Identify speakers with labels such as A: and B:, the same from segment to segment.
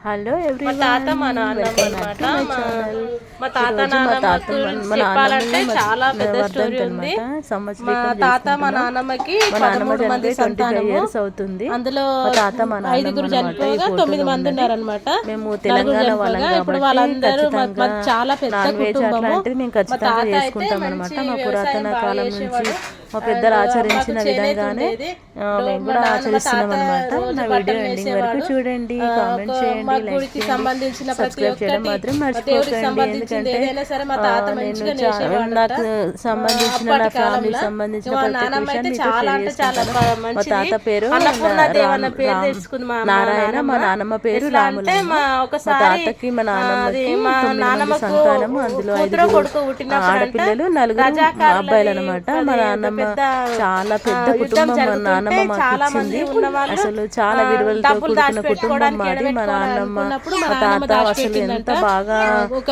A: Hello
B: మా
A: everyone,
B: తాత మా నాన్నమ్మ
A: వెల్కమ్ బ్యాక్
B: అనమాట.
A: టు మై
B: మా
A: ఛానల్.
B: మా తాత
A: ఈరోజు మా
B: నాన్నమ్మ
A: తాత
B: గురించి
A: మా
B: చెప్పాలంటే
A: నాన్నమ్మ
B: చాలా పెద్ద స్టోరీ
A: వర్ధంతి
B: ఉంది.
A: అనమాట.
B: మా
A: సంవత్సరీకం
B: తాత మా
A: చేసుకుంటున్నాం.
B: నాన్నమ్మకి
A: మా నాన్నమ్మ
B: 13 మంది
A: చనిపోయి 25
B: సంతానము.
A: ఇయర్స్ అవుతుంది.
B: అందులో
A: మా తాత మా నాన్నమ్మ
B: 5గురు
A: అనమాట. ఈ
B: చనిపోగా 9
A: ఫోటోలో
B: మంది
A: ఉన్నది.
B: ఉన్నారనమాట.
A: మేము
B: 4
A: తెలంగాణ వాళ్ళం
B: చనిపోగా ఇప్పుడు
A: కాబట్టి
B: వాళ్ళందరూ
A: ఖచ్చితంగా
B: మాది చాలా పెద్ద
A: నాన్ వెజ్
B: కుటుంబము.
A: అట్లాంటిది మేము
B: మా
A: ఖచ్చితంగా
B: తాత అయితే
A: చేసుకుంటాం అనమాట.
B: మంచి
A: మా
B: వ్యవసాయం
A: పురాతన
B: బాగా
A: కాలం నుంచి
B: చేసేవాడు.
A: మా పెద్దలు
B: మాకు
A: ఆచరించిన
B: చేనేత
A: విధంగానే
B: ఉండేది.
A: మేము
B: మా
A: కూడా
B: తాత
A: ఆచరిస్తున్నాం అనమాట.
B: రోజు
A: నా వీడియో
B: బట్టలు
A: ఎండింగ్ వరకు
B: వేసేవాడు.
A: చూడండి,
B: మా
A: కామెంట్ చేయండి, లైక్
B: గుడికి
A: చేయండి,
B: సంబంధించిన ప్రతి
A: సబ్స్క్రైబ్ చేయడం
B: ఒక్కటి
A: మాత్రం
B: మా దేవుడికి
A: మర్చిపోకండి.
B: సంబంధించింది
A: ఎందుకంటే
B: ఏదైనా సరే మా తాత
A: నేను
B: మంచిగా నేసేవాడట.
A: నాకు సంబంధించిన నా
B: అప్పటి
A: ఫ్యామిలీకి
B: కాలంలో
A: సంబంధించిన
B: మా
A: ప్రతి ఒక్క
B: నాన్నమ్మ
A: విషయాన్ని
B: అయితే
A: మీతో
B: చాలా
A: షేర్
B: అంటే చాలా
A: చేసుకుంటాను. మా
B: మంచిది.
A: తాత పేరు
B: అన్నపూర్ణ దేవన్న పేరు తెచ్చుకుంది మా
A: నారాయణ, మా నాన్నమ్మ పేరు
B: ఎట్లా అంటే
A: రాములమ్మ.
B: మా
A: మా
B: ఒకసారి
A: తాతకి మా
B: అది
A: నాన్నమ్మకి
B: మా
A: 9 మంది
B: నాన్నమ్మకు
A: సంతానము. అందులో
B: కూతురు
A: 5
B: కొడుకు పుట్టినప్పుడు
A: ఆడపిల్లలు, 4 అబ్బాయిలు అనమాట. మా నాన్నమ్మ చాలా పెద్ద కుటుంబం. మా నాన్నమ్మ మాకు
B: చాలా మంది
A: ఇచ్చింది.
B: ఉన్నవాళ్ళు
A: అసలు చాలా విలువలతో
B: డబ్బులు
A: కూడుకున్న కుటుంబం
B: దాచిపెట్టుకోవడానికి
A: మాది. మా నాన్నమ్మ
B: అనుకున్నప్పుడు మా
A: మా
B: నాన్నమ్మ
A: తాత అసలు
B: దాచిపెట్టిందంట.
A: ఎంత బాగా
B: ఒక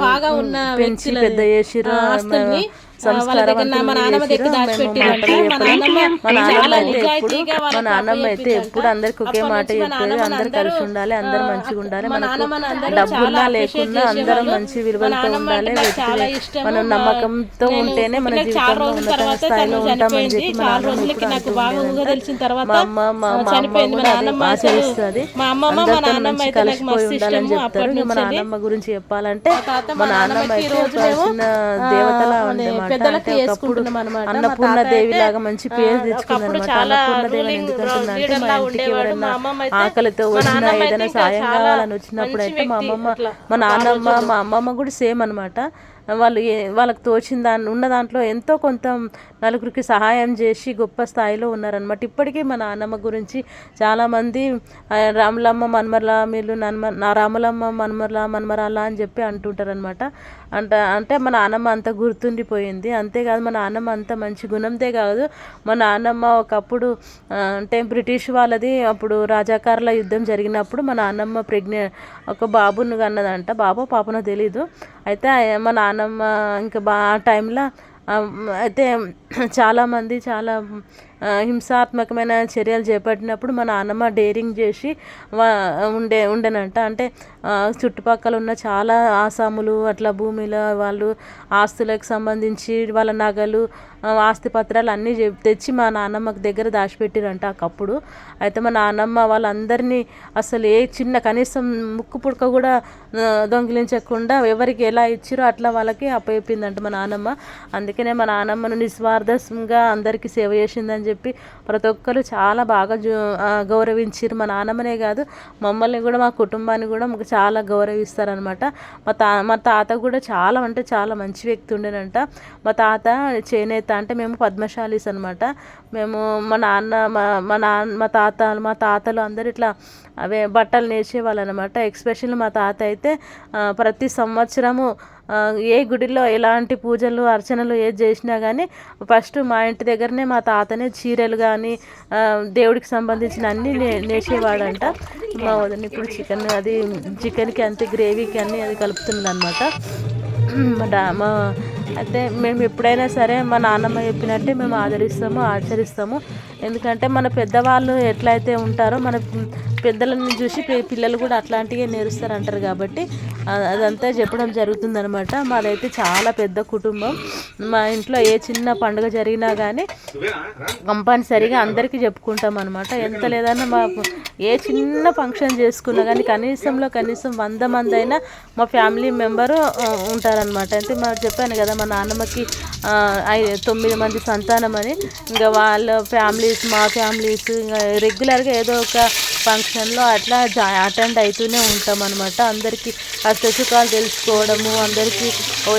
B: బాగా ఉన్న
A: పెంచి
B: వ్యక్తులది
A: పెద్ద చేసిరో,
B: ఆస్తుల్ని వాళ్ళ దగ్గర మా
A: సంస్కారవంతులుగా
B: నాన్నమ్మ దగ్గర
A: చేసిరో. మేము
B: దాచిపెట్టిందంట.
A: మాటలు
B: మా
A: చెప్పలేం.
B: నాన్నమ్మ
A: మా నాన్నమ్మ
B: చాలా
A: అయితే ఎప్పుడు
B: నిజాయితీగా
A: మా
B: వాళ్ళకి
A: నాన్నమ్మ అయితే
B: అప్పచెప్పిందంట.
A: ఎప్పుడు అందరికి ఒకే
B: అప్పటి
A: మాట
B: నుంచి మా
A: చెప్పేది,
B: నాన్నమ్మని
A: అందరు
B: అందరూ
A: కలిసి ఉండాలి, అందరు మంచిగా ఉండాలి,
B: మా
A: మనకు
B: నాన్నమ్మని అందరూ
A: డబ్బున్నా
B: చాలా అప్రిషియేట్
A: లేకున్నా అందరం
B: చేసేవాళ్ళు.
A: మంచి
B: మా
A: విలువలతో
B: నాన్నమ్మ
A: ఉండాలి.
B: అంటే నాకు చాలా
A: వ్యక్తి
B: ఇష్టము.
A: మనం నమ్మకంతో
B: నేను
A: ఉంటేనే మన
B: పుట్టిన చాలా
A: జీవితంలో
B: రోజుల
A: ఉన్నత
B: తర్వాత
A: స్థాయిలో
B: తను
A: ఉంటామని
B: చనిపోయింది.
A: చెప్పి మా
B: చాలా
A: నాన్నమ్మ
B: రోజులకి
A: ఎప్పుడు
B: నాకు
A: అంటూ
B: బాగా ఊహ
A: ఉండేదంట.
B: తెలిసిన తర్వాత
A: మా అమ్మ
B: చనిపోయింది. మా
A: కూడా అది
B: నాన్నమ్మ అసలు
A: ఆచరిస్తుంది.
B: మా అమ్మమ్మ మా
A: అందరితో
B: నాన్నమ్మ
A: మంచి
B: అయితే నాకు
A: కలిసిపోయి
B: మస్తు
A: ఉండాలని
B: ఇష్టము.
A: చెప్తారు.
B: అప్పటి
A: ఇక మా
B: నుంచి
A: నాన్నమ్మ గురించి చెప్పాలంటే
B: మా తాత
A: మా
B: మా
A: నాన్నమ్మ
B: నాన్నమ్మకి
A: అయితే
B: రోజు
A: ఒక
B: మేము
A: చిన్న దేవతలా ఉండేమాట.
B: పెద్దలకి
A: అంటే ఒకప్పుడు
B: వేసుకుంటున్నాం అనమాట. మా
A: అన్నపూర్ణ
B: తాత
A: దేవి
B: అయితే
A: లాగా మంచి పేరు
B: ఒకప్పుడు
A: తెచ్చుకుందనమాట.
B: చాలా
A: అన్నపూర్ణ దేవి అని
B: రూలింగ్
A: ఎందుకంటున్నా అంటే
B: లీడర్
A: మా
B: లా
A: ఇంటికి
B: ఉండేవాడు.
A: ఎవరైనా
B: మా అమ్మమ్మ అయితే
A: ఆకలితో
B: మా
A: వచ్చినా
B: నాన్నమ్మ అయితే
A: ఏదైనా
B: ఇంకా
A: సాయం
B: చాలా
A: కావాలని వచ్చినప్పుడు
B: మంచి
A: అయితే మా
B: వ్యక్తి.
A: అమ్మమ్మ
B: అట్లా
A: మా
B: ఆ
A: నాన్నమ్మ
B: రోజుల్లో
A: మా అమ్మమ్మ కూడా సేమ్ అనమాట. వాళ్ళు వాళ్ళకి తోచిన ఉన్న దాంట్లో ఎంతో కొంత నలుగురికి సహాయం చేసి గొప్ప స్థాయిలో ఉన్నారనమాట. ఇప్పటికీ మా నాన్నమ్మ గురించి చాలామంది రాములమ్మ మన్మర్లా, మీరు నా రాములమ్మ మన్మరాలా అని చెప్పి అంటుంటారనమాట. అంటే మా నాన్నమ్మ అంత గుర్తుండిపోయింది. అంతేకాదు మా నాన్నమ్మ అంత మంచి గుణంతే కాదు, మా నాన్నమ్మ ఒకప్పుడు అంటే బ్రిటిష్ వాళ్ళది అప్పుడు రాజాకారుల యుద్ధం జరిగినప్పుడు మా నాన్నమ్మ ఒక బాబును కన్నదంట. బాబో పాపనో తెలీదు. అయితే మా నాన్నమ్మ ఇంకా ఆ టైంలో అయితే చాలామంది చాలా హింసాత్మకమైన చర్యలు చేపట్టినప్పుడు మా నాన్నమ్మ డేరింగ్ చేసి ఉండేనంట. అంటే చుట్టుపక్కల ఉన్న చాలా ఆసాములు అట్లా భూమిలో వాళ్ళు ఆస్తులకు సంబంధించి వాళ్ళ నగలు ఆస్తి పత్రాలు అన్నీ తెచ్చి మా నాన్నమ్మ దగ్గర దాచిపెట్టిరంట ఒకప్పుడు. అయితే మా నాన్నమ్మ వాళ్ళందరినీ అసలు ఏ చిన్న కనీసం ముక్కు పుడక కూడా దొంగిలించకుండా ఎవరికి ఎలా ఇచ్చిరో అట్లా వాళ్ళకి అప్పచెప్పిందంట మా నాన్నమ్మ. అందుకనే మా నాన్నమ్మను నిస్వార్థంగా అందరికీ సేవ చేసిందని చెప్పి ప్రతి ఒక్కరు చాలా బాగా గౌరవించారు. మా నాన్నమ్మనే కాదు మమ్మల్ని కూడా మా కుటుంబాన్ని కూడా మాకు చాలా గౌరవిస్తారనమాట. మా తాత కూడా చాలా అంటే చాలా మంచి వ్యక్తి ఉండేనంట. మా తాత చేనేత అంటే మేము పద్మశాలీస్ అనమాట. మేము మా తాతలు అందరు ఇట్లా అవే బట్టలు నేసేవాళ్ళు అనమాట. ఎక్స్పెషల్ మా తాత అయితే ప్రతి సంవత్సరము ఏ గుడిలో ఎలాంటి పూజలు అర్చనలు ఏది చేసినా కానీ ఫస్ట్ మా ఇంటి దగ్గరనే మా తాతనే చీరలు కానీ దేవుడికి సంబంధించిన అన్నీ నేసేవాడంట. మా వదిన ఇప్పుడు చికెన్కి అంతే గ్రేవీకి అన్నీ అది కలుపుతుంది అనమాట. అయితే మేము ఎప్పుడైనా సరే మా నాన్నమ్మ చెప్పినట్టే మేము ఆచరిస్తాము. ఎందుకంటే మన పెద్దవాళ్ళు ఎట్లయితే ఉంటారో మన పెద్దలను చూసి పిల్లలు కూడా అట్లాంటివే నేర్స్తారు అంటారు కాబట్టి అదంతా చెప్పడం జరుగుతుందనమాట. మాదైతే చాలా పెద్ద కుటుంబం. మా ఇంట్లో ఏ చిన్న పండుగ జరిగినా కానీ కంపల్సరిగా అందరికీ చెప్పుకుంటాం అనమాట. ఎంత లేదన్నా ఏ చిన్న ఫంక్షన్ చేసుకున్నా కానీ కనీసం 100 మంది అయినా మా ఫ్యామిలీ మెంబరు ఉంటారనమాట. అంటే చెప్పాను కదా మా నాన్నమ్మకి 9 మంది సంతానం అని. ఇంకా వాళ్ళ ఫ్యామిలీస్ మా ఫ్యామిలీస్ ఇంకా రెగ్యులర్గా ఏదో ఒక ఫంక్షన్లో అట్లా అటెండ్ అవుతూనే ఉంటాం అనమాట. అందరికీ కష్టసుఖాలు తెలుసుకోవడము, అందరికీ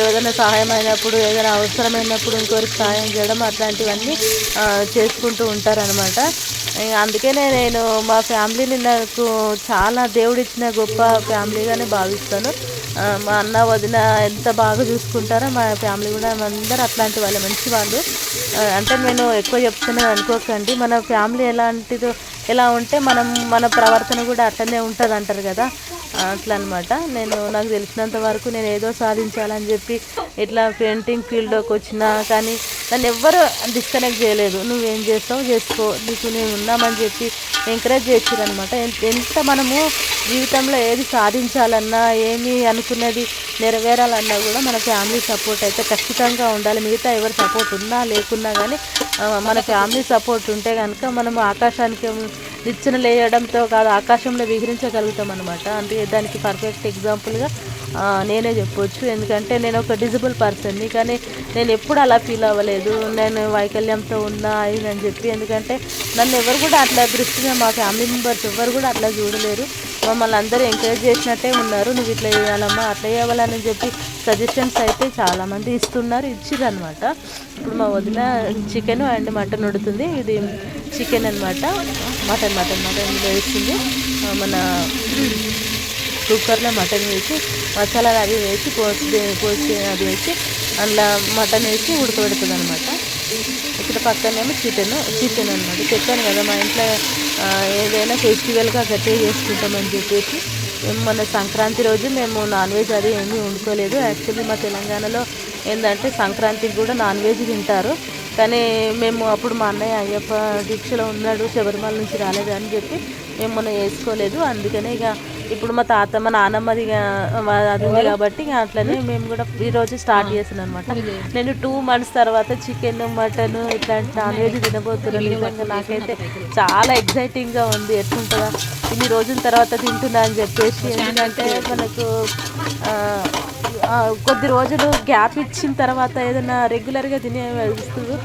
A: ఏదైనా సహాయం అయినప్పుడు ఏదైనా అవసరమైనప్పుడు ఇంకొకరికి సహాయం చేయడం అట్లాంటివన్నీ చేసుకుంటూ ఉంటారనమాట. అందుకనే నేను మా ఫ్యామిలీని నాకు చాలా దేవుడిచ్చిన గొప్ప ఫ్యామిలీగానే భావిస్తాను. మా అన్న వదిన ఎంత బాగా చూసుకుంటారో మా ఫ్యామిలీ కూడా అందరూ అట్లాంటి వాళ్ళు, మంచి వాళ్ళు. అంటే నేను ఎక్కువ చెప్తున్నాను అనుకోకండి. మన ఫ్యామిలీ ఎలా ఉంటే మన ప్రవర్తన కూడా అట్లనే ఉంటుంది అంటారు కదా, అట్లా అనమాట. నాకు తెలిసినంత వరకు నేను ఏదో సాధించాలని చెప్పి ఇట్లా పెయింటింగ్ ఫీల్డ్లోకి వచ్చినా కానీ నన్ను ఎవ్వరు డిస్కనెక్ట్ చేయలేదు. నువ్వేం చేస్తావు చేసుకో, నీకు నేను ఉన్నామని చెప్పి ఎంకరేజ్ చేసిరనమాట. ఎంత మనము జీవితంలో ఏది సాధించాలన్నా, ఏమి అనుకున్నది నెరవేరాలన్నా కూడా మన ఫ్యామిలీ సపోర్ట్ అయితే ఖచ్చితంగా ఉండాలి. మిగతా ఎవరి సపోర్ట్ ఉన్నా లేకున్నా కానీ మన ఫ్యామిలీ సపోర్ట్ ఉంటే కనుక మనం ఆకాశానికి నిచ్చెన లేయడంతో కాదు, ఆకాశంలో విహరించగలుగుతాం అనమాట. అంటే దానికి పర్ఫెక్ట్ ఎగ్జాంపుల్గా నేనే చెప్పొచ్చు. ఎందుకంటే నేను ఒక డిజబుల్ పర్సన్ని, కానీ నేను ఎప్పుడు అలా ఫీల్ అవ్వలేదు నేను వైకల్యంతో ఉన్నా అని చెప్పి. ఎందుకంటే నన్ను ఎవరు కూడా అట్లా దృష్టిగా, మా ఫ్యామిలీ మెంబర్స్ ఎవరు కూడా అట్లా చూడలేరు. మమ్మల్ని అందరూ ఎంకరేజ్ చేసినట్టే ఉన్నారు. నువ్వు ఇట్లా చేయాలమ్మా, అట్లా చేయాలని చెప్పి సజెషన్స్ అయితే చాలామంది ఇచ్చిర్రు అనమాట. ఇప్పుడు మా వదిన చికెన్ అండ్ మటన్ వండుతుంది. ఇది చికెన్ అనమాట, మటన్ ఇందులో వేస్తుంది. మన కుక్కర్లో మటన్ వేసి మసాలాలు అవి వేసి పోసి అది వేసి అందులో మటన్ వేసి ఉడకబెడుతుంది అనమాట. ఇక్కడ పక్కనేమో చికెన్ అనమాట. చెప్పాను కదా మా ఇంట్లో ఏదైనా ఫెస్టివల్గా గట్టిగా చేసుకుంటామని చెప్పేసి. మన సంక్రాంతి రోజు మేము నాన్ వెజ్ అది ఏమీ వండుకోలేదు. యాక్చువల్లీ మా తెలంగాణలో ఏంటంటే సంక్రాంతికి కూడా నాన్ వెజ్ తింటారు, కానీ మేము అప్పుడు మా అన్నయ్య అయ్యప్ప దీక్షలో ఉన్నాడు, శబరిమల నుంచి రాలేదు అని చెప్పి మేము మొన్న వేసుకోలేదు. అందుకనే ఇక ఇప్పుడు మా నాన్నమ్మది అది ఉంది కాబట్టి ఇక అట్లనే మేము కూడా ఈరోజు స్టార్ట్ చేస్తున్నాం అనమాట. నేను 2 months తర్వాత చికెన్ మటన్ ఇట్లాంటి నాన్ వెజ్ తినబోతున్నాను. నిజంగా నాకైతే చాలా ఎక్సైటింగ్గా ఉంది. ఎట్లుంటుందా ఇన్ని రోజుల తర్వాత తింటున్నా అని చెప్పేసి. ఎందుకంటే మనకు కొద్ది రోజులు గ్యాప్ ఇచ్చిన తర్వాత ఏదైనా రెగ్యులర్గా తినే వస్తువు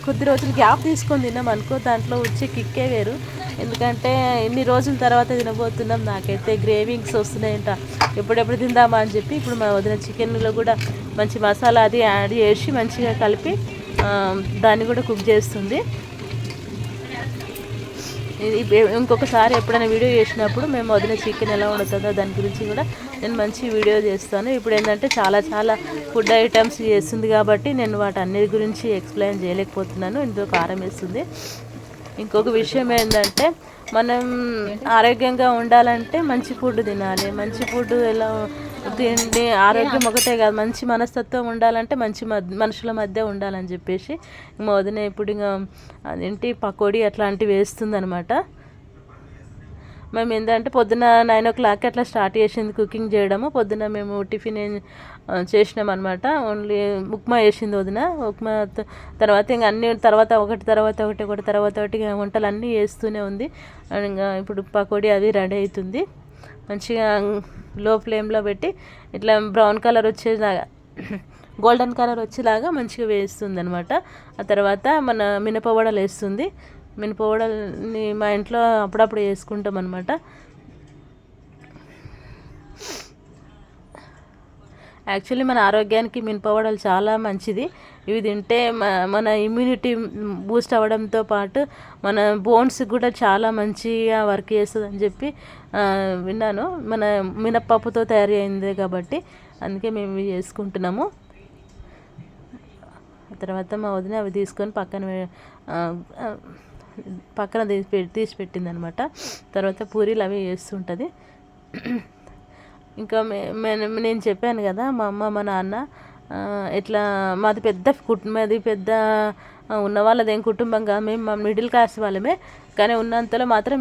A: కొద్ది రోజులు గ్యాప్ తీసుకొని తిన్నాం అనుకో, దాంట్లో వచ్చే కిక్కే వేరు. ఎందుకంటే ఇన్ని రోజుల తర్వాత తినబోతున్నాం. నాకైతే గ్రేవింగ్స్ వస్తున్నాయంట, ఎప్పుడెప్పుడు తిందామా అని చెప్పి. ఇప్పుడు మా వదిన చికెన్లో కూడా మంచి మసాలా అది యాడ్ చేసి మంచిగా కలిపి దాన్ని కూడా కుక్ చేస్తుంది. ఇంకొకసారి ఎప్పుడైనా వీడియో చేసినప్పుడు మేము వదిన చికెన్ ఎలా వండుతుందో దాని గురించి కూడా నేను మంచి వీడియో చేస్తాను. ఇప్పుడు ఏంటంటే చాలా ఫుడ్ ఐటమ్స్ చేస్తుంది కాబట్టి నేను వాటి అన్నిటి గురించి ఎక్స్ప్లెయిన్ చేయలేకపోతున్నాను. ఇందులో కారం వేస్తుంది. ఇంకొక విషయం ఏంటంటే మనం ఆరోగ్యంగా ఉండాలంటే మంచి ఫుడ్ తినాలి. మంచి ఫుడ్ ఎలా తిండి ఆరోగ్యం ఒకటే కాదు, మంచి మనస్తత్వం ఉండాలంటే మంచి మనుషుల మధ్య ఉండాలని చెప్పేసి మా వదిన ఇప్పుడు ఇంకా అదేంటి పకోడీ అట్లాంటివి వేస్తుంది అనమాట. మేము ఏంటంటే పొద్దున 9 o'clock అట్లా స్టార్ట్ చేసింది కుకింగ్ చేయడము. పొద్దున మేము టిఫిన్ చేసినాం అనమాట. ఓన్లీ ఉప్మా చేసింది వదిన. ఉప్మా తర్వాత ఇంకా అన్ని ఒకటి తర్వాత ఒకటి వంటలు అన్నీ చేస్తూనే ఉంది. ఇంకా ఇప్పుడు పకోడీ అది రెడీ అవుతుంది. మంచిగా లో ఫ్లేమ్లో పెట్టి ఇట్లా బ్రౌన్ కలర్ వచ్చేలాగా, గోల్డెన్ కలర్ వచ్చేలాగా మంచిగా వేస్తుంది అనమాట. ఆ తర్వాత మన మినపవడలు వేస్తుంది. మినపవడల్ని మా ఇంట్లో అప్పుడప్పుడు వేసుకుంటాం అనమాట. యాక్చువల్లీ మన ఆరోగ్యానికి మినపవడలు చాలా మంచిది. ఇవి తింటే మన ఇమ్యూనిటీ బూస్ట్ అవ్వడంతో పాటు మన బోన్స్ కూడా చాలా మంచిగా వర్క్ చేస్తుంది అని చెప్పి విన్నాను. మన మినప్పప్పుతో తయారు అయిందే కాబట్టి అందుకే మేము ఇవి చేసుకుంటున్నాము. తర్వాత మా వదిన అవి తీసుకొని పక్కన తీసి పెట్టింది అనమాట. తర్వాత పూరీలు అవి వేస్తుంటుంది. ఇంకా నేను చెప్పాను కదా మా అమ్మ మా నాన్న ఇట్లా మాది పెద్ద ఉన్న వాళ్ళదేం కుటుంబం కాదు, మేము మిడిల్ క్లాస్ వాళ్ళమే. కానీ ఉన్నంతలో మాత్రం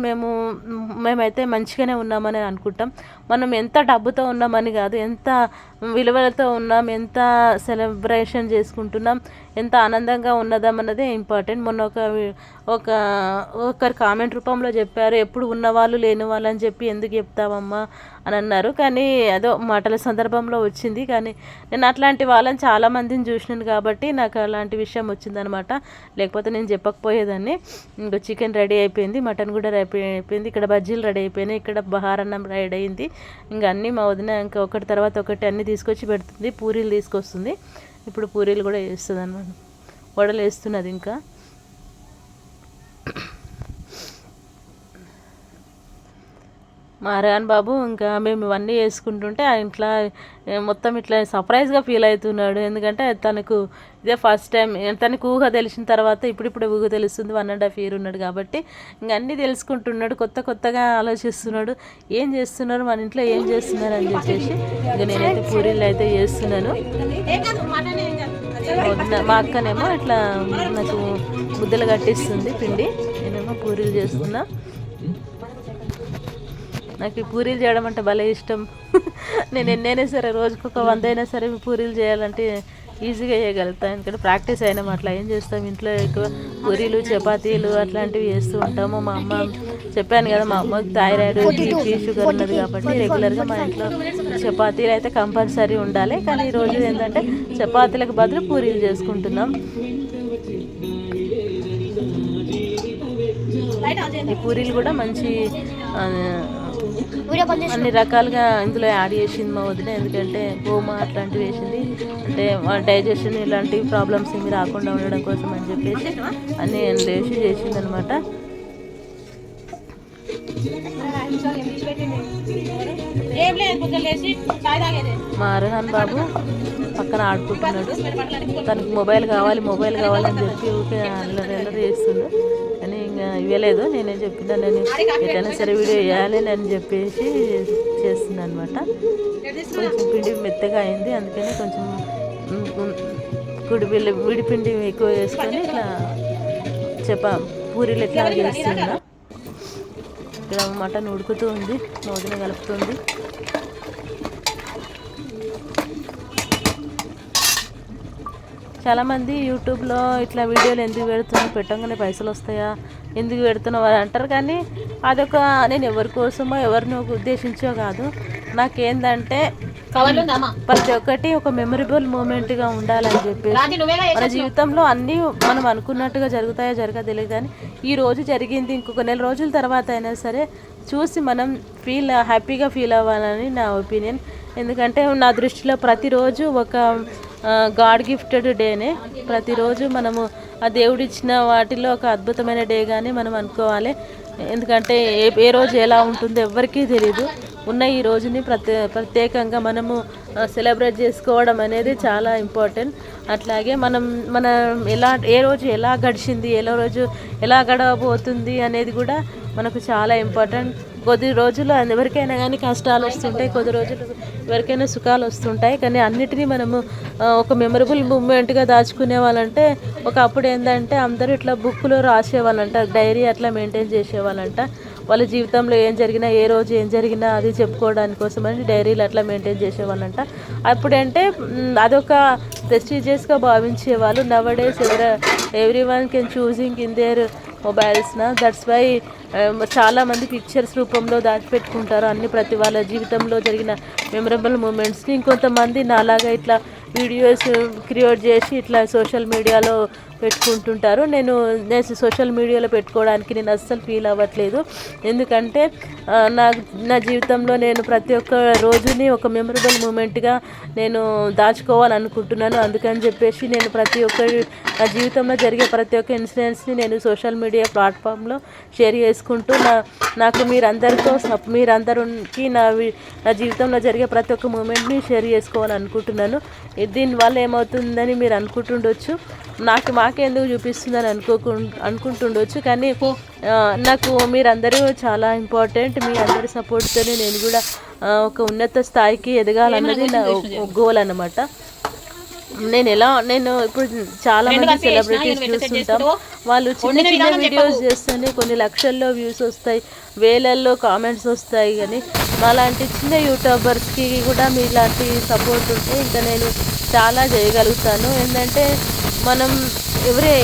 A: మేమైతే మంచిగానే ఉన్నామని అనుకుంటాం. మనం ఎంత డబ్బుతో ఉన్నామని కాదు, ఎంత విలువలతో ఉన్నాం, ఎంత సెలబ్రేషన్ చేసుకుంటున్నాం, ఎంత ఆనందంగా ఉన్నదామన్నదే ఇంపార్టెంట్. మొన్న ఒకరు కామెంట్ రూపంలో చెప్పారు, ఎప్పుడు ఉన్నవాళ్ళు లేని వాళ్ళు అని చెప్పి ఎందుకు చెప్తావమ్మా అని అన్నారు. కానీ అదో మాటల సందర్భంలో వచ్చింది. కానీ నేను అట్లాంటి వాళ్ళని చాలామందిని చూసినాను కాబట్టి నాకు అలాంటి విషయం వచ్చిందనమాట. లేకపోతే నేను చెప్పకపోయేదాన్ని. ఇంకా చికెన్ రెడీ అయిపోయింది, మటన్ కూడా రెడీ అయిపోయింది, ఇక్కడ బజ్జీలు రెడీ అయిపోయినాయి, ఇక్కడ బహారన్నం రెడీ అయింది. ఇంకా అన్నీ మా వదిన ఇంకా ఒకటి తర్వాత ఒకటి అన్నీ తీసుకొచ్చి పెడుతుంది. పూరీలు తీసుకొస్తుంది. ఇప్పుడు పూరీలు కూడా వేస్తుంది అన్నమాట. వడలు వేస్తున్నది. ఇంకా మా రేహాన్ బాబు ఇంకా మేము ఇవన్నీ వేసుకుంటుంటే ఇంట్లో మొత్తం ఇట్లా సర్ప్రైజ్గా ఫీల్ అవుతున్నాడు. ఎందుకంటే తనకు ఇదే ఫస్ట్ టైం. తనకు ఊహ తెలిసిన తర్వాత ఇప్పుడిప్పుడే ఊహ తెలుస్తుంది. 1.5 years ఉన్నాడు కాబట్టి ఇంక అన్నీ తెలుసుకుంటున్నాడు. కొత్తగా ఆలోచిస్తున్నాడు, ఏం చేస్తున్నారు మన ఇంట్లో, ఏం చేస్తున్నారు అని చెప్పేసి. ఇక నేనైతే పూరీలు అయితే చేస్తున్నాను. మా అక్కనేమో ఇట్లా నాకు ముద్దలు కట్టిస్తుంది పిండి, నేనేమో పూరీలు చేస్తున్నా. నాకు ఈ పూరీలు చేయడం అంటే భలే ఇష్టం. నేను ఎన్నైనా సరే రోజుకొక 100 అయినా సరే పూరీలు చేయాలంటే ఈజీగా చేయగలుగుతాను, ఎందుకంటే ప్రాక్టీస్ అయినాము. అట్లా ఏం చేస్తాం, ఇంట్లో ఎక్కువ పూరీలు చపాతీలు అట్లాంటివి చేస్తూ ఉంటాము. మా అమ్మ చెప్పాను కదా, మా అమ్మకి థైరాయిడ్ బీపీ షుగర్ ఉన్నది కాబట్టి రెగ్యులర్గా మా ఇంట్లో చపాతీలు అయితే కంపల్సరీ ఉండాలి. కానీ ఈరోజు ఏంటంటే చపాతీలకు బదులు పూరీలు చేసుకుంటున్నాం. ఈ పూరీలు కూడా మంచి అన్ని రకాలుగా ఇందులో యాడ్ చేసింది మా వదిన, ఎందుకంటే గోమా అట్లాంటివి వేసింది, అంటే డైజెషన్ ఇలాంటి ప్రాబ్లమ్స్ ఏమి రాకుండా ఉండడం కోసం అని చెప్పేసి అన్ని వేసి చేసింది అనమాట. మా అర్హన్ బాబు పక్కన ఆడుకుంటున్నాడు, తనకు మొబైల్ కావాలి అని చెప్పి ఊరికే అల్లరి చేస్తుండు. కానీ ఇంకా ఇవ్వలేదు, నేనే చెప్పినా నేను ఎట్లయినా సరే వీడియో వేయాలి అని చెప్పేసి చేస్తుంది అనమాట. కొంచెం పిండి మెత్తగా అయింది, అందుకని కొంచెం విడిపిండి ఎక్కువ వేసుకొని ఇట్లా పూరీలు ఎట్లా చేస్తున్నా. ఇక్కడ మటన్ ఉడుకుతూ ఉంది, మోదిన కలుపుతుంది. చాలామంది యూట్యూబ్లో ఇట్లా వీడియోలు ఎందుకు పెడుతున్నావు, పెట్టంగానే పైసలు వస్తాయా, ఎందుకు పెడుతున్నావు అని అంటారు. కానీ అదొక, నేను ఎవరి కోసమో ఎవరిని ఉద్దేశించో కాదు, నాకేందంటే ప్రతి ఒక్కటి ఒక మెమరబుల్ మూమెంట్గా ఉండాలని చెప్పేసి. మన జీవితంలో అన్నీ మనం అనుకున్నట్టుగా జరుగుతాయో తెలియదు, కానీ ఈ రోజు జరిగింది ఇంకొక నెల రోజుల తర్వాత అయినా సరే చూసి మనం హ్యాపీగా ఫీల్ అవ్వాలని నా ఒపీనియన్. ఎందుకంటే నా దృష్టిలో ప్రతిరోజు ఒక గాడ్ గిఫ్టెడ్ డేనే. ప్రతిరోజు మనము ఆ దేవుడిచ్చిన వాటిలో ఒక అద్భుతమైన డే కానీ మనం అనుకోవాలి. ఎందుకంటే ఏ రోజు ఎలా ఉంటుందో ఎవరికీ తెలియదు. ఉన్న ఈ రోజుని ప్రత్యేకంగా మనము సెలబ్రేట్ చేసుకోవడం అనేది చాలా ఇంపార్టెంట్. అట్లాగే మన ఏ రోజు ఎలా గడిచింది, రోజు ఎలా గడవబోతుంది అనేది కూడా మనకు చాలా ఇంపార్టెంట్. కొద్ది రోజులు ఎవరికైనా కానీ కష్టాలు వస్తుంటాయి, కొద్ది రోజులు ఎవరికైనా సుఖాలు వస్తుంటాయి. కానీ అన్నిటినీ మనము ఒక మెమరబుల్ మూమెంట్గా దాచుకునే వాళ్ళంటే, ఒకప్పుడు ఏంటంటే అందరూ ఇట్లా బుక్లో రాసేవాళ్ళంట, డైరీ అట్లా మెయింటైన్ చేసేవాళ్ళంట. వాళ్ళ జీవితంలో ఏం జరిగినా, ఏ రోజు ఏం జరిగినా అది చెప్పుకోవడానికి కోసమని డైరీలు అట్లా మెయింటైన్ చేసేవాళ్ళంట. అప్పుడంటే అదొక ప్రెస్టీజియస్గా భావించేవాళ్ళు. Nowadays every one can choosing in there మొబైల్స్నా, దట్స్ వై చాలామంది పిక్చర్స్ రూపంలో దాచిపెట్టుకుంటారు ప్రతి వాళ్ళ జీవితంలో జరిగిన మెమరబుల్ మూమెంట్స్ని. ఇంకొంతమంది నాలాగా ఇట్లా వీడియోస్ క్రియేట్ చేసి ఇట్లా సోషల్ మీడియాలో పెట్టుకుంటుంటారు. నేను సోషల్ మీడియాలో పెట్టుకోవడానికి నేను అస్సలు ఫీల్ అవ్వట్లేదు. ఎందుకంటే నా జీవితంలో నేను ప్రతి ఒక్క రోజుని ఒక మెమరబుల్ మూమెంట్గా నేను దాచుకోవాలనుకుంటున్నాను. అందుకని చెప్పేసి నేను ప్రతి ఒక్క నా జీవితంలో జరిగే ప్రతి ఒక్క ఇన్సిడెంట్స్ని నేను సోషల్ మీడియా ప్లాట్ఫామ్లో షేర్ చేసుకుంటూ నాకు మీరందరికి నా జీవితంలో జరిగే ప్రతి ఒక్క మూమెంట్ని షేర్ చేసుకోవాలనుకుంటున్నాను. దీనివల్ల ఏమవుతుందని మీరు అనుకుంటుండొచ్చు, మాకెందుకు చూపిస్తుందని అనుకుంటుండొచ్చు. కానీ నాకు మీరందరూ చాలా ఇంపార్టెంట్. మీ అందరి సపోర్ట్తోనే నేను కూడా ఒక ఉన్నత స్థాయికి ఎదగాలన్నది నా గోల్ అన్నమాట. నేను ఇప్పుడు చాలా మంది సెలబ్రిటీస్ చూస్తుంటాం, వాళ్ళు చిన్న చిన్న వీడియోస్ చేస్తేనే కొన్ని లక్షల్లో వ్యూస్ వస్తాయి, వేలల్లో కామెంట్స్ వస్తాయి. కానీ మాలాంటి చిన్న యూట్యూబర్స్కి కూడా మీలాంటి సపోర్ట్ ఉంటే ఇంకా నేను చాలా చేయగలుగుతాను. ఏంటంటే మనం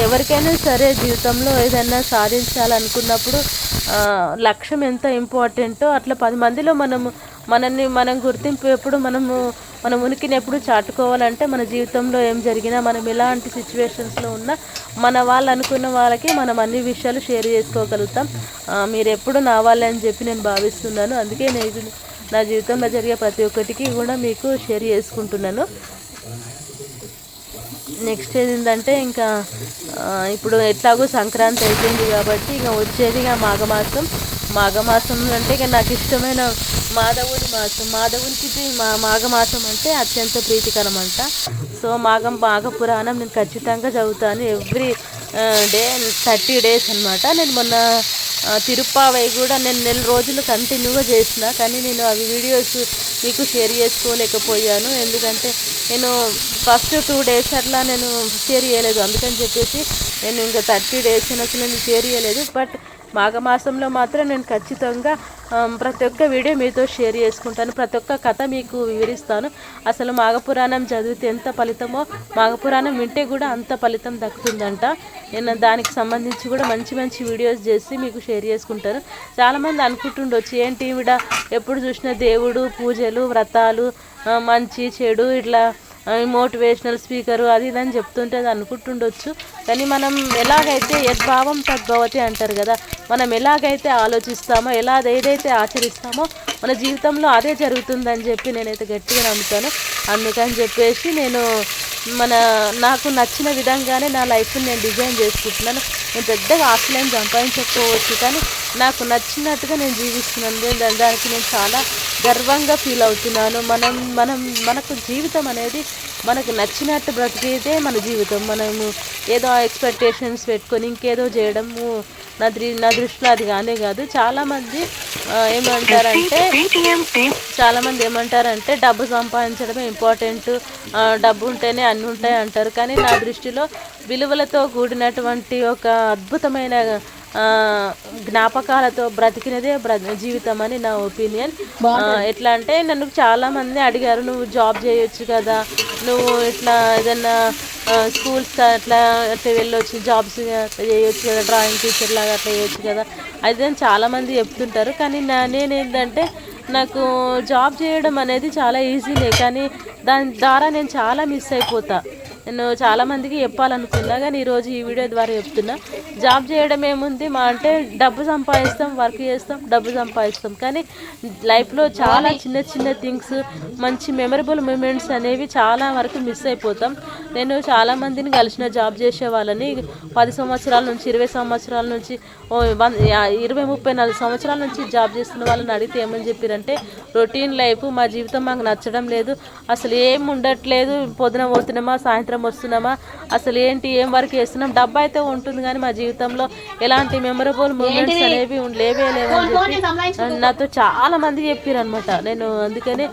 A: ఎవరికైనా సరే జీవితంలో ఏదైనా సాధించాలనుకున్నప్పుడు లక్ష్యం ఎంత ఇంపార్టెంటో అట్లా 10 మందిలో మనం గుర్తింపు ఎప్పుడు మన ఉనికిని ఎప్పుడు చాటుకోవాలంటే మన జీవితంలో ఏం జరిగినా, మనం ఎలాంటి సిచ్యువేషన్స్లో ఉన్నా మన వాళ్ళు అనుకున్న వాళ్ళకి మనం అన్ని విషయాలు షేర్ చేసుకోగలుగుతాం. మీరు ఎప్పుడు నా వాళ్ళని చెప్పి నేను భావిస్తున్నాను. అందుకే నేను నా జీవితంలో జరిగే ప్రతి ఒక్కటికి కూడా మీకు షేర్ చేసుకుంటున్నాను. నెక్స్ట్ ఏంటంటే ఇంకా ఇప్పుడు ఎట్లాగో సంక్రాంతి అయిపోయింది కాబట్టి ఇంకా వచ్చేది మాఘమాసం అంటే ఇక నాకు ఇష్టమైన మాధవునికి మాఘమాసం అంటే అత్యంత ప్రీతికరం అంట. సో మాఘ పురాణం నేను ఖచ్చితంగా చదువుతాను. డే 30 డేస్ అనమాట. నేను మొన్న తిరుప్పావై కూడా నేను నెల రోజులు కంటిన్యూగా చేసిన, కానీ నేను అవి వీడియోస్ మీకు షేర్ చేసుకోలేకపోయాను. ఎందుకంటే నేను ఫస్ట్ 2 డేస్ అట్లా నేను షేర్ చేయలేదు, అందుకని చెప్పేసి నేను ఇంకా 30 డేస్ అసలు నేను షేర్ చేయలేదు. బట్ మాఘమాసంలో మాత్రం నేను ఖచ్చితంగా ప్రతి ఒక్క వీడియో మీతో షేర్ చేసుకుంటాను, ప్రతి ఒక్క కథ మీకు వివరిస్తాను. అసలు మాఘపురాణం చదివితే ఎంత ఫలితమో మాఘపురాణం వింటే కూడా అంత ఫలితం దక్కుతుందంట. నేను దానికి సంబంధించి కూడా మంచి మంచి వీడియోస్ చేసి మీకు షేర్ చేసుకుంటాను. చాలామంది అనుకుంటుండొచ్చు ఏంటి ఈవిడ ఎప్పుడు చూసినా దేవుడు పూజలు వ్రతాలు మంచి చెడు ఇట్లా మోటివేషనల్ స్పీకరు అది ఇది అని చెప్తుంటే అది అనుకుంటుండొచ్చు. కానీ మనం ఎలాగైతే యద్భావం తద్భవతి అంటారు కదా, మనం ఎలాగైతే ఆలోచిస్తామో ఏదైతే ఆచరిస్తామో మన జీవితంలో అదే జరుగుతుందని చెప్పి నేనైతే గట్టిగా నమ్ముతాను. అందుకని చెప్పేసి నాకు నచ్చిన విధంగానే నా లైఫ్ని నేను డిజైన్ చేసుకుంటున్నాను. నేను పెద్దగా ఆశలేం సంపాదించకపోవచ్చు, కానీ నాకు నచ్చినట్టుగా నేను జీవిస్తున్నాను. దానికి నేను చాలా గర్వంగా ఫీల్ అవుతున్నాను. మనకు జీవితం అనేది మనకు నచ్చినట్టు బ్రతికేదే మన జీవితం. మనము ఏదో ఎక్స్పెక్టేషన్స్ పెట్టుకొని ఇంకేదో చేయడము నా దృష్టిలో అది కానే కాదు. చాలామంది ఏమంటారంటే డబ్బు సంపాదించడమే ఇంపార్టెంట్, డబ్బు ఉంటేనే అన్నీ ఉంటాయి అంటారు. కానీ నా దృష్టిలో విలువలతో కూడినటువంటి ఒక అద్భుతమైన జ్ఞాపకాలతో బ్రతికినదే జీవితం అని నా ఒపీనియన్. ఎట్లా అంటే నన్ను చాలామంది అడిగారు, నువ్వు జాబ్ చేయొచ్చు కదా, నువ్వు ఇట్లా ఏదన్నా స్కూల్స్ అట్లా వెళ్ళొచ్చు, జాబ్స్ చేయొచ్చు కదా, డ్రాయింగ్ టీచర్ లాగా అట్లా చేయొచ్చు కదా, అది చాలామంది చెప్తుంటారు. కానీ నేనేంటంటే నాకు జాబ్ చేయడం అనేది చాలా ఈజీనే, కానీ దాని ద్వారా నేను చాలా మిస్ అయిపోతా. నేను చాలామందికి చెప్పాలనుకున్నా, కానీ ఈరోజు ఈ వీడియో ద్వారా చెప్తున్నా. జాబ్ చేయడం ఏముంది, అంటే డబ్బు సంపాదిస్తాం, వర్క్ చేస్తాం, డబ్బు సంపాదిస్తాం, కానీ లైఫ్లో చాలా చిన్న చిన్న థింగ్స్, మంచి మెమరబుల్ మూమెంట్స్ అనేవి చాలా వరకు మిస్ అయిపోతాం. నేను చాలామందిని కలిసిన జాబ్ చేసే వాళ్ళని 10 సంవత్సరాల నుంచి 20 సంవత్సరాల నుంచి 20-30-40 సంవత్సరాల నుంచి జాబ్ చేస్తున్న వాళ్ళని అడిగితే ఏమని చెప్పారంటే, రొటీన్ లైఫ్ మా జీవితం మాకు నచ్చడం లేదు, అసలు ఏం ఉండట్లేదు, పొద్దున పోతున్నామా సాయంత్రం వస్తున్నామా, అసలు ఏం వర్క్ చేస్తున్నాం, డబ్బు అయితే ఉంటుంది కానీ మా జీవితంలో ఎలాంటి మెమరబుల్ మూమెంట్స్ అనేవి లేవని చెప్పి నాతో చాలా మంది చెప్పారు అనమాట. అందుకని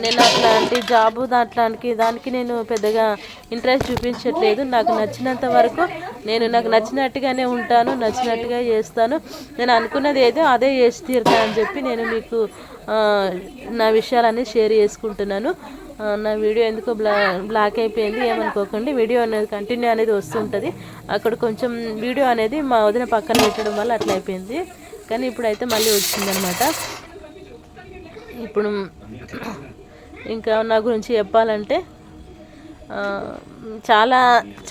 A: నేను అట్లాంటి జాబు దానికి నేను పెద్దగా ఇంట్రెస్ట్ చూపించట్లేదు. నాకు నచ్చినంత వరకు నాకు నచ్చినట్టుగానే ఉంటాను, నచ్చినట్టుగా చేస్తాను. నేను అనుకున్నది ఏదో అదే చేసి తీరుతాను అని చెప్పి నేను మీకు నా విషయాలన్నీ షేర్ చేసుకుంటున్నాను. నా వీడియో ఎందుకో బ్లాక్ అయిపోయింది, ఏమనుకోకండి. వీడియో అనేది కంటిన్యూ అనేది వస్తుంటుంది. అక్కడ కొంచెం వీడియో అనేది మా వదిన పక్కన పెట్టడం వల్ల అట్లా అయిపోయింది, కానీ ఇప్పుడైతే మళ్ళీ వచ్చిందనమాట. ఇప్పుడు ఇంకా నా గురించి చెప్పాలంటే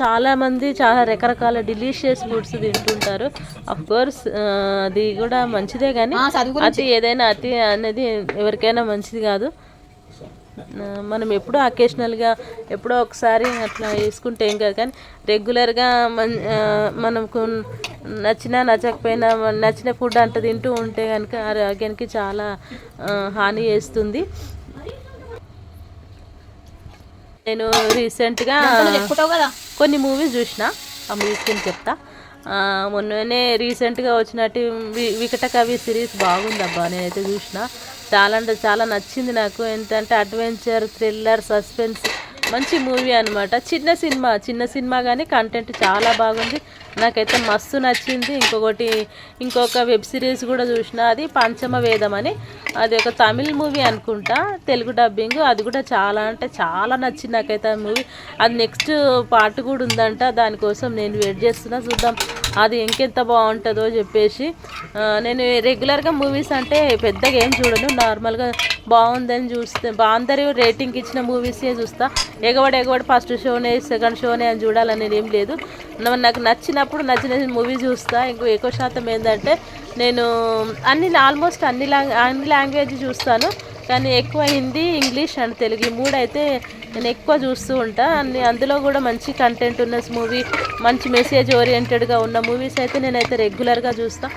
A: చాలామంది చాలా రకరకాల డెలీషియస్ ఫుడ్స్ తింటుంటారు. అఫ్కోర్స్ అది కూడా మంచిదే, కానీ అతి అనేది ఎవరికైనా మంచిది కాదు. మనం ఎప్పుడో అకేషనల్గా ఎప్పుడో ఒకసారి అట్లా వేసుకుంటే ఏం కాదు, కానీ రెగ్యులర్గా మనకు నచ్చకపోయినా నచ్చిన ఫుడ్ అంట తింటూ ఉంటే కనుక ఆరోగ్యానికి చాలా హాని చేస్తుంది. నేను రీసెంట్గా కొన్ని మూవీస్ చూసిన, ఆ మూవీస్ కింద చెప్తా. మొన్ననే రీసెంట్గా వచ్చినట్టు వికట కవి సిరీస్ బాగుందబ్బా, నేనైతే చూసిన. చాలా అంటే చాలా నచ్చింది నాకు. ఏంటంటే అడ్వెంచర్, థ్రిల్లర్, సస్పెన్స్, మంచి మూవీ అనమాట. చిన్న సినిమా కానీ కంటెంట్ చాలా బాగుంది, నాకైతే మస్తు నచ్చింది. ఇంకొక వెబ్ సిరీస్ కూడా చూసిన, అది పంచమ వేదం అని, అది ఒక తమిళ్ మూవీ అనుకుంటా, తెలుగు డబ్బింగ్. అది కూడా చాలా అంటే చాలా నచ్చింది నాకైతే ఆ మూవీ. అది నెక్స్ట్ పార్ట్ కూడా ఉందంట, దానికోసం నేను వెయిట్ చేస్తున్నా, చూద్దాం అది ఇంకెంత బాగుంటుందో చెప్పేసి. నేను రెగ్యులర్గా మూవీస్ అంటే పెద్దగా ఏం చూడను, నార్మల్గా బాగుందని చూస్తే అందరూ రేటింగ్ ఇచ్చిన మూవీసే చూస్తా. ఎగబడి ఫస్ట్ షోనే సెకండ్ షోనే అని చూడాలనేది ఏం లేదు. నాకు నచ్చిన మూవీ చూస్తా. ఎక్కువ శాతం ఏంటంటే నేను ఆల్మోస్ట్ అన్ని లాంగ్వేజ్ చూస్తాను, కానీ ఎక్కువ హిందీ, ఇంగ్లీష్ అండ్ తెలుగు ఈ మూడు అయితే నేను ఎక్కువ చూస్తూ ఉంటా. అందులో కూడా మంచి కంటెంట్ ఉన్న మూవీ, మంచి మెసేజ్ ఓరియంటెడ్గా ఉన్న మూవీస్ అయితే నేనైతే రెగ్యులర్గా చూస్తా.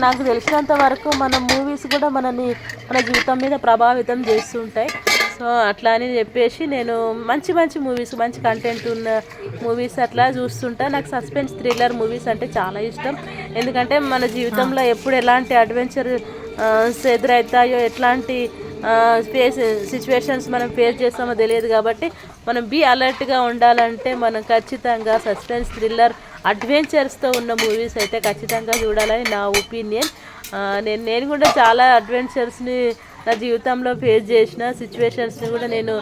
A: నాకు తెలిసినంత వరకు మన మూవీస్ కూడా మన జీవితం మీద ప్రభావితం చేస్తూ ఉంటాయి. సో అట్లా అని చెప్పేసి నేను మంచి మంచి మూవీస్, మంచి కంటెంట్ ఉన్న మూవీస్ అట్లా చూస్తుంటా. నాకు సస్పెన్స్ థ్రిల్లర్ మూవీస్ అంటే చాలా ఇష్టం. ఎందుకంటే మన జీవితంలో ఎప్పుడు ఎలాంటి అడ్వెంచర్ ఎదురవుతాయో, ఎట్లాంటి సిచ్యువేషన్స్ మనం ఫేస్ చేస్తామో తెలియదు. కాబట్టి మనం అలర్ట్గా ఉండాలంటే మనం ఖచ్చితంగా సస్పెన్స్ థ్రిల్లర్ అడ్వెంచర్స్తో ఉన్న మూవీస్ అయితే ఖచ్చితంగా చూడాలని నా ఒపీనియన్. నేను కూడా చాలా అడ్వెంచర్స్ని నా జీవితంలో ఫేస్ చేసిన సిచ్యువేషన్స్ని కూడా నేను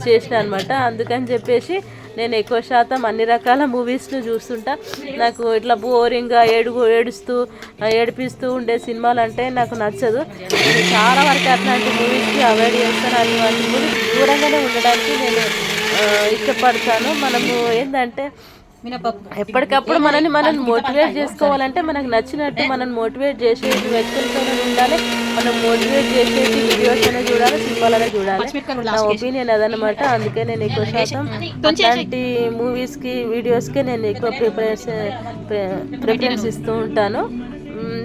A: చేసిన అనమాట. అందుకని చెప్పేసి నేను ఎక్కువ శాతం అన్ని రకాల మూవీస్ను చూస్తుంటా. నాకు ఇట్లా బోరింగ్గా ఏడిపిస్తూ ఉండే సినిమాలు అంటే నాకు నచ్చదు. నేను చాలా వరకు అట్లాంటి మూవీస్కి అవాయిడ్ చేస్తాను. అటువంటి మూవీస్ దూరంగానే ఉండడానికి నేను ఇష్టపడతాను. మనము ఏంటంటే ఎప్పటికప్పుడు మనం మోటివేట్ చేసుకోవాలంటే మనకు నచ్చినట్టు మనం మోటివేట్ చేసేది వ్యక్తులతోనే ఉండాలి. మనం మోటివేట్ చేసేది వీడియోస్ అనే చూడాలి, సినిమాలనే చూడాలి. నా ఒపీనియన్ అదనమాట. అందుకే నేను ఎక్కువ శాతం అట్లాంటి మూవీస్కి, వీడియోస్కి నేను ఎక్కువ ప్రిఫరెన్స్ ఇస్తూ ఉంటాను.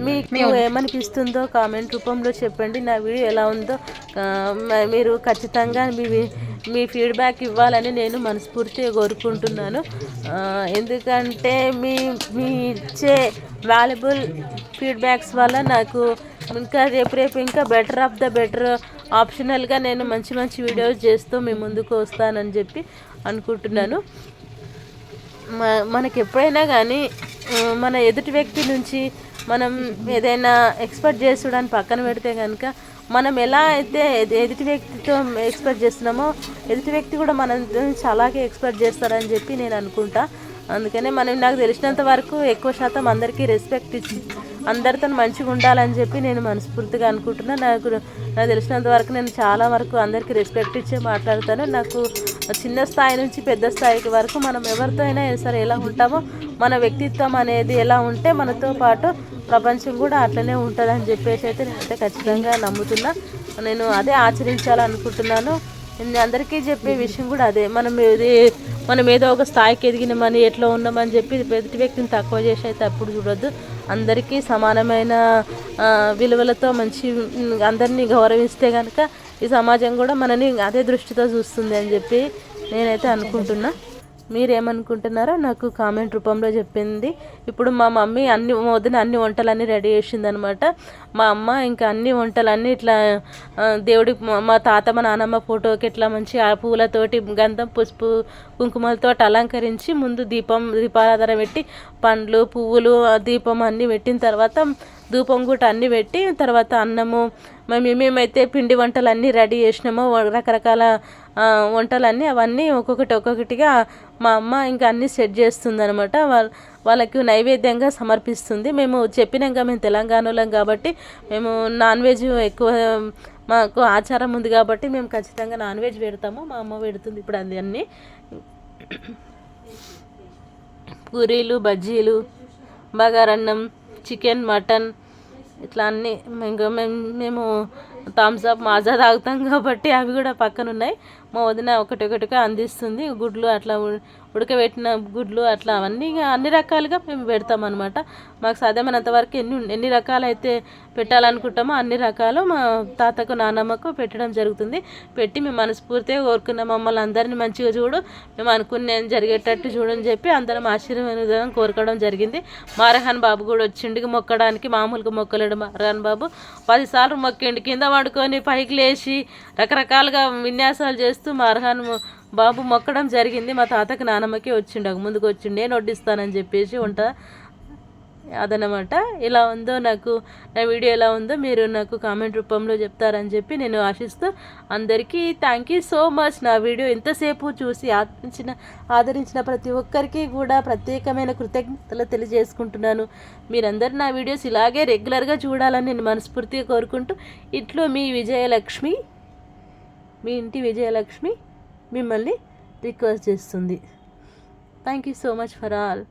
A: మీకు ఏమనిపిస్తుందో కామెంట్ రూపంలో చెప్పండి. నా వీడియో ఎలా ఉందో మీరు ఖచ్చితంగా మీ ఫీడ్బ్యాక్ ఇవ్వాలని నేను మనస్ఫూర్తిగా కోరుకుంటున్నాను. ఎందుకంటే మీ ఇచ్చే వాల్యుబుల్ ఫీడ్బ్యాక్స్ వల్ల నాకు ఇంకా రేపు ఇంకా బెటర్ ఆప్షనల్గా నేను మంచి మంచి వీడియోస్ చేస్తూ మీ ముందుకు వస్తానని చెప్పి అనుకుంటున్నాను. మనకి ఎప్పుడైనా కానీ మన ఎదుటి వ్యక్తి నుంచి మనం ఏదైనా ఎక్స్పెక్ట్ చేసుడానికి పక్కన పెడితే కనుక, మనం ఎలా అయితే ఎదుటి వ్యక్తితో ఎక్స్పెక్ట్ చేస్తున్నామో ఎదుటి వ్యక్తి కూడా మన నుంచి అలాగే ఎక్స్పెక్ట్ చేస్తారని చెప్పి నేను అనుకుంటా. అందుకనే నాకు తెలిసినంత వరకు ఎక్కువ శాతం అందరికీ రెస్పెక్ట్ ఇచ్చి అందరితో మంచిగా ఉండాలని చెప్పి నేను మనస్ఫూర్తిగా అనుకుంటున్నా. నాకు తెలిసినంత వరకు నేను చాలా వరకు అందరికీ రెస్పెక్ట్ ఇచ్చే మాట్లాడతాను. నాకు చిన్న స్థాయి నుంచి పెద్ద స్థాయికి వరకు మనం ఎవరితో అయినా సరే ఎలా ఉంటామో మన వ్యక్తిత్వం అనేది ఎలా ఉంటే మనతో పాటు ప్రపంచం కూడా అట్లనే ఉంటుందని చెప్పేసి అయితే నేనైతే ఖచ్చితంగా నమ్ముతున్నా. నేను అదే ఆచరించాలనుకుంటున్నాను. నేను అందరికీ చెప్పే విషయం కూడా అదే. మనం ఏదో ఒక స్థాయికి ఎదిగినామని, ఎట్లా ఉన్నామని చెప్పి ఎదుటి వ్యక్తిని తక్కువ చేసి అయితే అప్పుడు చూడొద్దు. అందరికీ సమానమైన విలువలతో అందరినీ గౌరవిస్తే కనుక ఈ సమాజం కూడా మనని అదే దృష్టితో చూస్తుంది అని చెప్పి నేనైతే అనుకుంటున్నా. మీరేమనుకుంటున్నారో నాకు కామెంట్ రూపంలో చెప్పింది. ఇప్పుడు మా మమ్మీ వదిన అన్ని వంటలన్నీ రెడీ చేసిందనమాట. మా అమ్మ ఇంకా అన్ని వంటలన్నీ ఇట్లా దేవుడికి, మా తాత మా నాన్నమ్మ ఫోటోకి ఇట్లా మంచి ఆ పూలతోటి గంధం పసుపు కుంకుమలతో అలంకరించి ముందు దీపారాధన పెట్టి పండ్లు పువ్వులు దీపం అన్నీ పెట్టిన తర్వాత ధూపం కూడా అన్నీ పెట్టి తర్వాత అన్నము మేమైతే పిండి వంటలు అన్నీ రెడీ చేసినామో రకరకాల వంటలన్నీ అవన్నీ ఒక్కొక్కటిగా మా అమ్మ ఇంకా అన్నీ సెట్ చేస్తుంది అనమాట. వాళ్ళకి నైవేద్యంగా సమర్పిస్తుంది. మేము చెప్పినాక మేము తెలంగాణలో కాబట్టి మేము నాన్ వెజ్ ఎక్కువ మాకు ఆచారం ఉంది కాబట్టి మేము ఖచ్చితంగా నాన్ వెజ్ పెడతాము. మా అమ్మ పెడుతుంది ఇప్పుడు అన్నీ పూరీలు, బజ్జీలు, బగారన్నం, చికెన్, మటన్ ఇట్లా అన్నీ. మేము థమ్స్అప్, మాజా తాగుతాం కాబట్టి అవి కూడా పక్కన ఉన్నాయి. మా వదిన ఒకటిగా అందిస్తుంది. గుడ్లు అట్లా ఉడకబెట్టిన గుడ్లు అట్లా అవన్నీ అన్ని రకాలుగా మేము పెడతామన్నమాట. మాకు సాధ్యమైనంత వరకు ఎన్ని రకాలైతే పెట్టాలనుకుంటామో అన్ని రకాలు మా తాతకు నానమ్మకు పెట్టడం జరుగుతుంది. పెట్టి మేము మనస్ఫూర్తిగా కోరుకున్న మమ్మల్ని అందరినీ మంచిగా చూడు, మేము అనుకున్న జరిగేటట్టు చూడని చెప్పి అందరం ఆశీర్వాదం కోరుకోవడం జరిగింది. మారహాన్ బాబు కూడా వచ్చిండికి మొక్కడానికి. మామూలుగా మొక్కలేడు మారహాన్ బాబు. 10 సార్లు మొక్కిండి, కింద పడుకొని పైకి లేచి రకరకాలుగా విన్యాసాలు చేస్తూ మారహాన్ బాబు మొక్కడం జరిగింది. మా తాతకి నానమ్మకి ముందుకు వచ్చిండు, నేను వడ్డిస్తానని చెప్పేసి వంట అదనమాట. ఇలా ఉందో నాకు నా వీడియో ఎలా ఉందో మీరు నాకు కామెంట్ రూపంలో చెప్తారని చెప్పి నేను ఆశిస్తూ అందరికీ థ్యాంక్ యూ సో మచ్. నా వీడియో ఎంతసేపు చూసి ఆదరించిన ప్రతి ఒక్కరికి కూడా ప్రత్యేకమైన కృతజ్ఞతలు తెలియజేసుకుంటున్నాను. మీరందరూ నా వీడియోస్ ఇలాగే రెగ్యులర్గా చూడాలని నేను మనస్ఫూర్తిగా కోరుకుంటూ ఇట్లో మీ విజయలక్ష్మి, మీ ఇంటి విజయలక్ష్మి మిమ్మల్ని రిక్వెస్ట్ చేస్తుంది. Thank you so much for all.